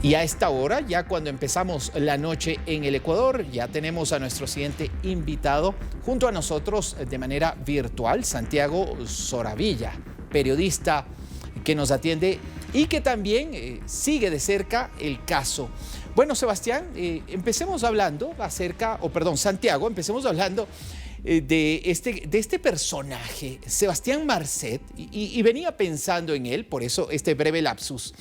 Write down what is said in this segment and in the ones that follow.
Y a esta hora, ya cuando empezamos la noche en el Ecuador, ya tenemos a nuestro siguiente invitado junto a nosotros de manera virtual, Santiago Soravilla, periodista que nos atiende y que también sigue de cerca el caso. Bueno, Sebastián, empecemos hablando Santiago, empecemos hablando de este personaje, Sebastián Marcet, y venía pensando en él, por eso este breve lapsus.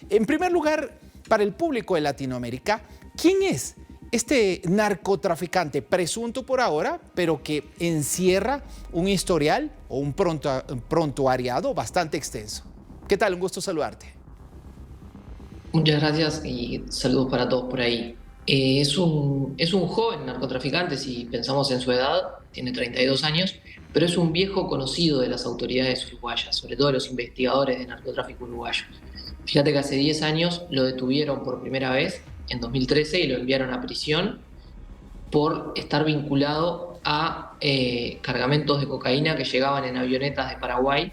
En primer lugar, para el público de Latinoamérica, ¿quién es este narcotraficante presunto por ahora, pero que encierra un historial o un prontuariado bastante extenso? ¿Qué tal? Un gusto saludarte. Muchas gracias y saludos para todos por ahí. Es un joven narcotraficante, si pensamos en su edad, tiene 32 años, pero es un viejo conocido de las autoridades uruguayas, sobre todo de los investigadores de narcotráfico uruguayos. Fíjate que hace 10 años lo detuvieron por primera vez, en 2013, y lo enviaron a prisión por estar vinculado a cargamentos de cocaína que llegaban en avionetas de Paraguay.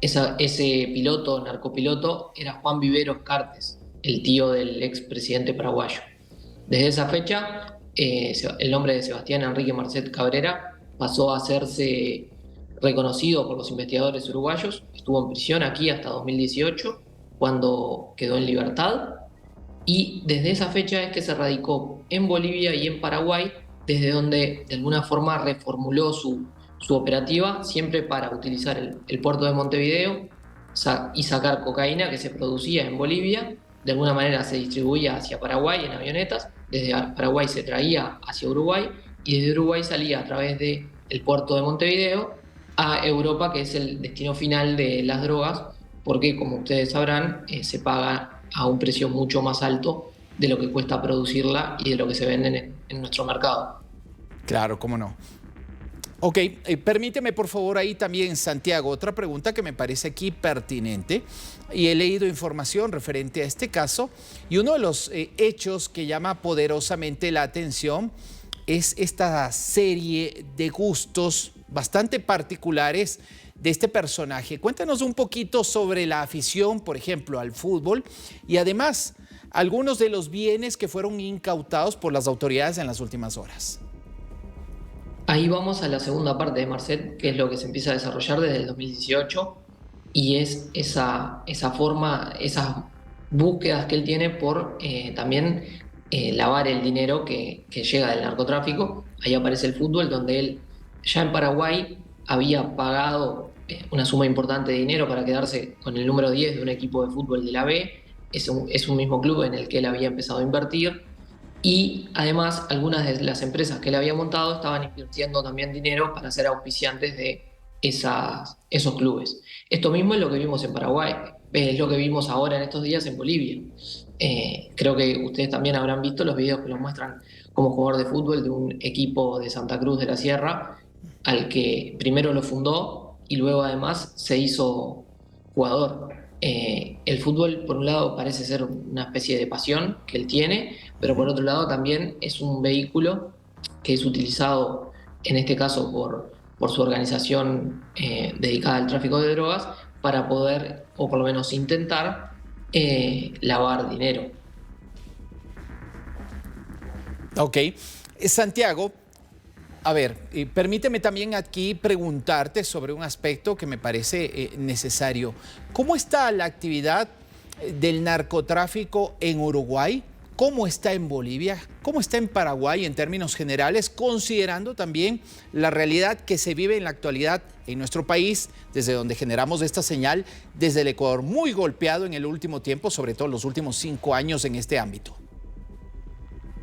Ese piloto, narcopiloto, era Juan Viveros Cartes, el tío del expresidente paraguayo. Desde esa fecha, el nombre de Sebastián Enrique Marcet Cabrera pasó a hacerse reconocido por los investigadores uruguayos. Estuvo en prisión aquí hasta 2018, cuando quedó en libertad. Y desde esa fecha es que se radicó en Bolivia y en Paraguay, desde donde de alguna forma reformuló su operativa, siempre para utilizar el puerto de Montevideo y sacar cocaína que se producía en Bolivia. De alguna manera se distribuía hacia Paraguay en avionetas, desde Paraguay se traía hacia Uruguay y desde Uruguay salía a través del puerto de Montevideo a Europa, que es el destino final de las drogas, porque como ustedes sabrán, se paga a un precio mucho más alto de lo que cuesta producirla y de lo que se venden en nuestro mercado. Claro, cómo no. Ok, permíteme por favor ahí también, Santiago, otra pregunta que me parece aquí pertinente, y he leído información referente a este caso, y uno de los hechos que llama poderosamente la atención es esta serie de gustos bastante particulares de este personaje. Cuéntanos un poquito sobre la afición, por ejemplo, al fútbol, y además algunos de los bienes que fueron incautados por las autoridades en las últimas horas. Ahí vamos a la segunda parte de Marcet, que es lo que se empieza a desarrollar desde el 2018, y es esa forma, esas búsquedas que él tiene por también lavar el dinero que llega del narcotráfico. Ahí aparece el fútbol, donde él ya en Paraguay había pagado una suma importante de dinero para quedarse con el número 10 de un equipo de fútbol de la B. Es un mismo club en el que él había empezado a invertir. Y además, algunas de las empresas que él había montado estaban invirtiendo también dinero para ser auspiciantes de esos clubes. Esto mismo es lo que vimos en Paraguay, es lo que vimos ahora en estos días en Bolivia. Creo que ustedes también habrán visto los videos que lo muestran como jugador de fútbol de un equipo de Santa Cruz de la Sierra, al que primero lo fundó y luego además se hizo jugador. El fútbol, por un lado, parece ser una especie de pasión que él tiene, pero por otro lado también es un vehículo que es utilizado, en este caso, por su organización dedicada al tráfico de drogas, para poder, o por lo menos intentar, lavar dinero. Ok. Santiago, a ver, permíteme también aquí preguntarte sobre un aspecto que me parece necesario. ¿Cómo está la actividad del narcotráfico en Uruguay? ¿Cómo está en Bolivia? ¿Cómo está en Paraguay en términos generales, considerando también la realidad que se vive en la actualidad en nuestro país, desde donde generamos esta señal, desde el Ecuador, muy golpeado en el último tiempo, sobre todo en los últimos 5 años en este ámbito?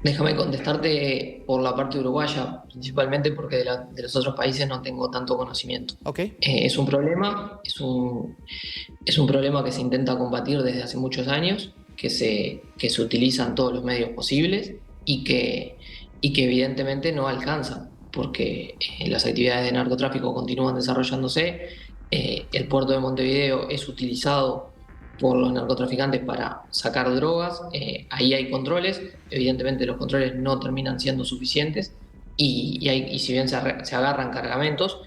Déjame contestarte por la parte uruguaya, principalmente porque de los otros países no tengo tanto conocimiento. Ok. Es un problema, es un problema que se intenta combatir desde hace muchos años, que se utilizan todos los medios posibles y que evidentemente no alcanzan, porque las actividades de narcotráfico continúan desarrollándose. El puerto de Montevideo es utilizado por los narcotraficantes para sacar drogas. Ahí hay controles, evidentemente los controles no terminan siendo suficientes y si bien se agarran cargamentos,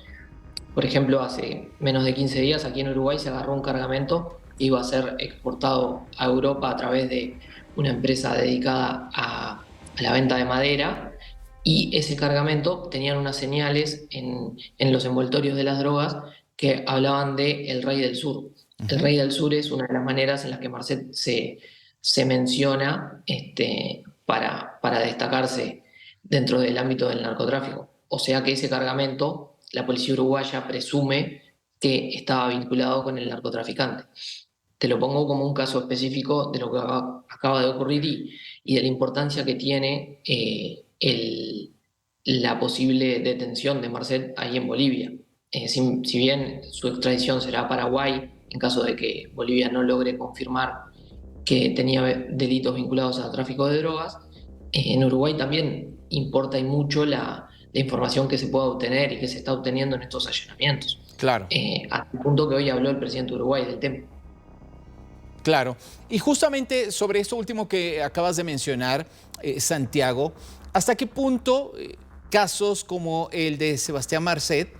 por ejemplo, hace menos de 15 días aquí en Uruguay se agarró un cargamento que iba a ser exportado a Europa a través de una empresa dedicada a la venta de madera, y ese cargamento tenían unas señales en los envoltorios de las drogas que hablaban de el Rey del Sur. El Ujú. Rey del Sur es una de las maneras en las que Marcet se menciona para destacarse dentro del ámbito del narcotráfico. O sea que ese cargamento, la policía uruguaya presume que estaba vinculado con el narcotraficante. Te lo pongo como un caso específico de lo que acaba de ocurrir y de la importancia que tiene la posible detención de Marcet ahí en Bolivia. Si bien su extradición será a Paraguay, en caso de que Bolivia no logre confirmar que tenía delitos vinculados al tráfico de drogas, en Uruguay también importa y mucho la información que se pueda obtener y que se está obteniendo en estos allanamientos. Claro. Hasta el punto que hoy habló el presidente de Uruguay del tema. Claro. Y justamente sobre esto último que acabas de mencionar, Santiago, ¿hasta qué punto casos como el de Sebastián Marcet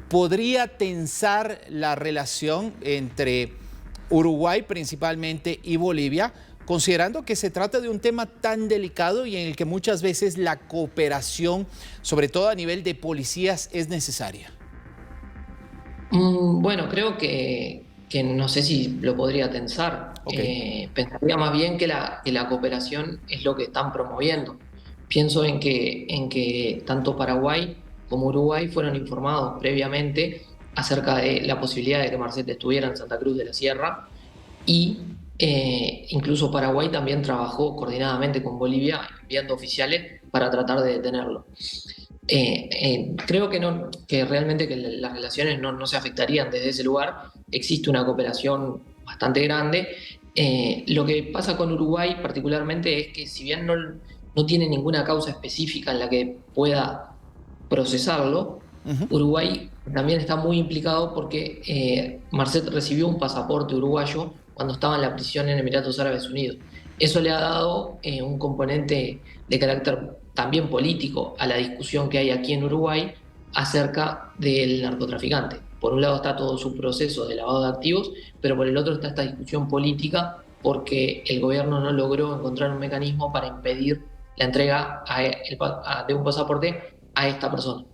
podría tensar la relación entre Uruguay principalmente y Bolivia, considerando que se trata de un tema tan delicado y en el que muchas veces la cooperación, sobre todo a nivel de policías, es necesaria? Bueno, creo que no sé si lo podría tensar. Ok. Pensaría más bien que la cooperación es lo que están promoviendo. Pienso en que tanto Paraguay como Uruguay fueron informados previamente acerca de la posibilidad de que Marcet estuviera en Santa Cruz de la Sierra, y incluso Paraguay también trabajó coordinadamente con Bolivia enviando oficiales para tratar de detenerlo. Creo que, no, que realmente que las relaciones no se afectarían desde ese lugar. Existe una cooperación bastante grande. Lo que pasa con Uruguay particularmente es que si bien no tiene ninguna causa específica en la que pueda procesarlo, Ujú. Uruguay también está muy implicado porque Marcet recibió un pasaporte uruguayo cuando estaba en la prisión en Emiratos Árabes Unidos. Eso le ha dado un componente de carácter también político a la discusión que hay aquí en Uruguay acerca del narcotraficante. Por un lado está todo su proceso de lavado de activos, pero por el otro está esta discusión política porque el gobierno no logró encontrar un mecanismo para impedir la entrega de un pasaporte a esta persona.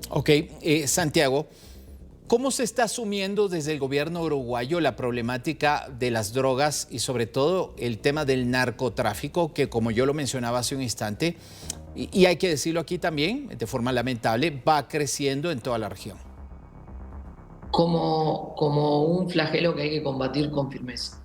Ok, Santiago, ¿cómo se está asumiendo desde el gobierno uruguayo la problemática de las drogas y sobre todo el tema del narcotráfico, que como yo lo mencionaba hace un instante, y hay que decirlo aquí también, de forma lamentable, va creciendo en toda la región? Como un flagelo que hay que combatir con firmeza.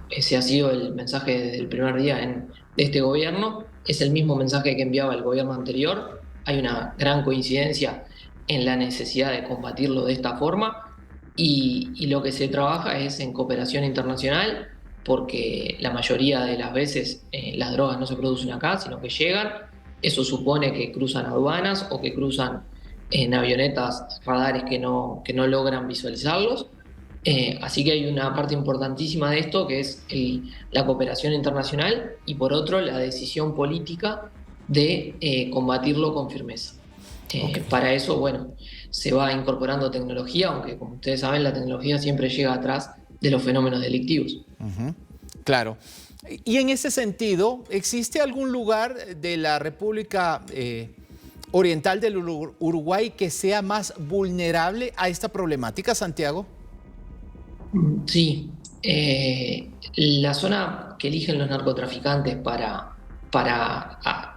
Ese ha sido el mensaje desde el primer día de este gobierno, es el mismo mensaje que enviaba el gobierno anterior. Hay una gran coincidencia en la necesidad de combatirlo de esta forma, y lo que se trabaja es en cooperación internacional, porque la mayoría de las veces las drogas no se producen acá, sino que llegan. Eso supone que cruzan aduanas o que cruzan en avionetas radares que no logran visualizarlos. Así que hay una parte importantísima de esto que es la cooperación internacional, y por otro la decisión política de combatirlo con firmeza. Ok. Para eso, bueno, se va incorporando tecnología, aunque como ustedes saben la tecnología siempre llega atrás de los fenómenos delictivos. Ujú. Claro. Y en ese sentido, ¿existe algún lugar de la República Oriental del Uruguay que sea más vulnerable a esta problemática, Santiago? Sí, la zona que eligen los narcotraficantes para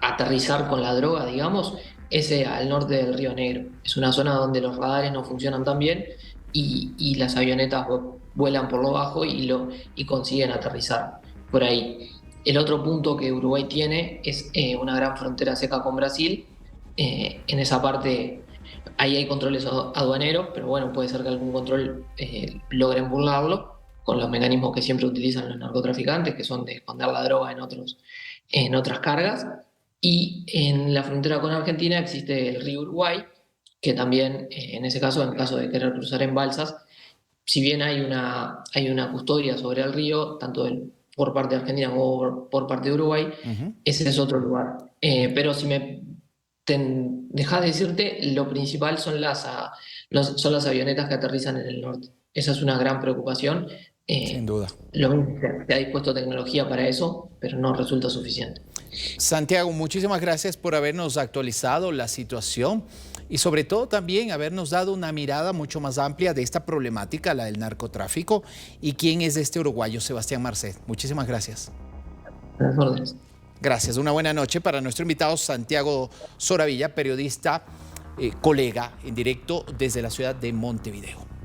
aterrizar con la droga, digamos, es al norte del Río Negro. Es una zona donde los radares no funcionan tan bien, y las avionetas vuelan por lo bajo y consiguen aterrizar por ahí. El otro punto que Uruguay tiene es una gran frontera seca con Brasil. En esa parte ahí hay controles aduaneros, pero bueno, puede ser que algún control logren burlarlo con los mecanismos que siempre utilizan los narcotraficantes, que son de esconder la droga en otras cargas. Y en la frontera con Argentina existe el río Uruguay, que también, en ese caso, en caso de querer cruzar en balsas, si bien hay una custodia sobre el río, tanto por parte de Argentina como por parte de Uruguay, Ujú. ese es otro lugar. Pero si me dejas de decirte, lo principal son son las avionetas que aterrizan en el norte. Esa es una gran preocupación, Sin duda. Lo mismo, se ha dispuesto tecnología para eso, pero no resulta suficiente. Santiago, muchísimas gracias por habernos actualizado la situación y sobre todo también habernos dado una mirada mucho más amplia de esta problemática, la del narcotráfico, y quién es este uruguayo Sebastián Marcet. Muchísimas gracias. A las órdenes. Gracias. Una buena noche para nuestro invitado Santiago Soravilla, periodista, colega en directo desde la ciudad de Montevideo.